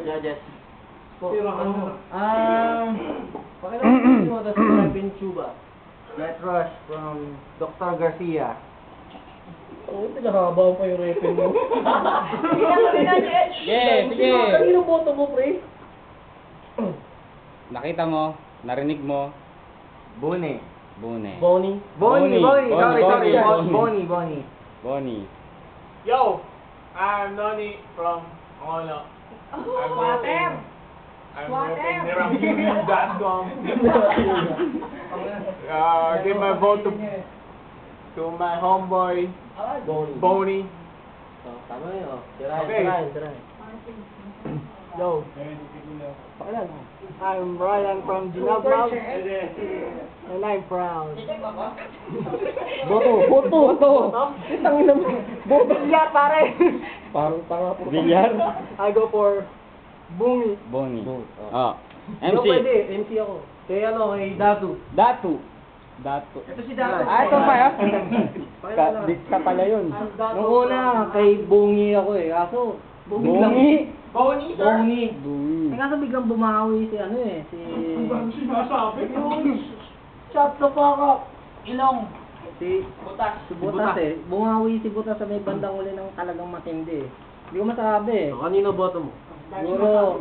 Judges. Pakilala mo sa Philippine Cuba. Get Rush from Dr. Garcia. Oo, pinahaba pa yung repin mo. Sige, sige. Kanino boto mo, pre? Nakita mo, narinig mo, Bone. Bune. Bonnie. Bonnie. Sorry. Bonnie. Bonnie. Bonnie. Yo, I'm Noni from Angola. I'm working Niramu.com. Give my vote to my homeboy, Bonnie. Tama yun. Okay. Tirahin. Yo. Pakilala mo. I'm Ryan from Ginagmag. And I'm proud. Boto. Tangin na mo. Boto niya, pare. Parang tanga po. Villar. I go for Bungi. Bonnie. Oh. Oh. Ano MC. pwede? MC ako. Kaya kay Datu. Datu. Ito si Datu. Ito pa ya. Ka pala yun. Nung una, kay Bungi ako eh. Kaso, Bonnie. Bonnie, sir? Bungi. Bonnie. Kaso biglang bumawi si ano eh. Ang dami sinasabi. Shut the fuck up. Ilong. Si Butas eh. Bumawi si Butas sa may bandang uli ng talagang matindi eh. Hindi ko masabi eh. Kanino boto mo? Siguro,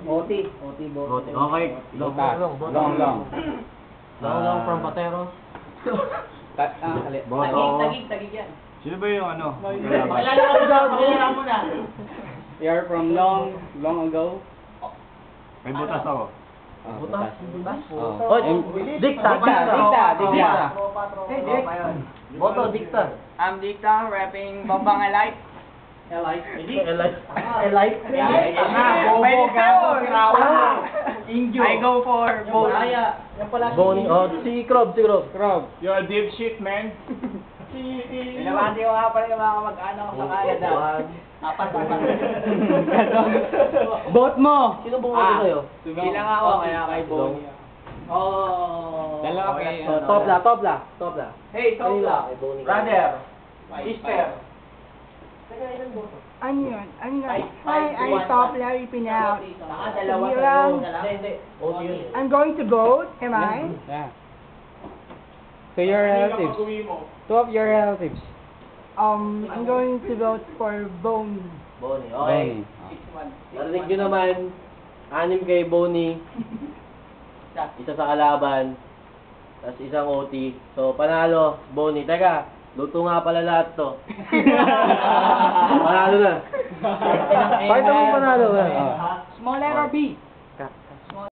Oti boto. Okay. Butas. Long. Long from Pateros. Tagig yan. Sino ba yung ano? Pakilala mo na. You're from long ago. May butas ako. Butas. Oh, Dikta. Hey, Dick. Boto, Dikta. I'm Dicta, rapping Bambang Elite. Elite. I go for both. Bonnie. Oh, si Krob. Crowd. You're a dipshit, man. Pinabati ko nga pala yung mga mag-ano sa kaya daw. Apat. Vote mo. Sino bumoto sa'yo? Bilang ako, kaya kay Bonnie. Oh. Dalawa kay Topla. Hey, Topla. Brother. Sister. Ano yun? Ay, stop Larry Pinal. Dalawa Sige lang. Hindi. I'm going to vote, am I? Yeah. To your relatives. Two of your relatives. I'm going to vote for Bonnie. Bonnie. Okay. Bonnie. Narinig nyo naman, 6 kay Bonnie, isa sa kalaban, tapos isang OT. So, panalo, Bonnie. Teka, luto nga pala lahat to. Panalo na. Pakita mo panalo. Oh. Small letter B.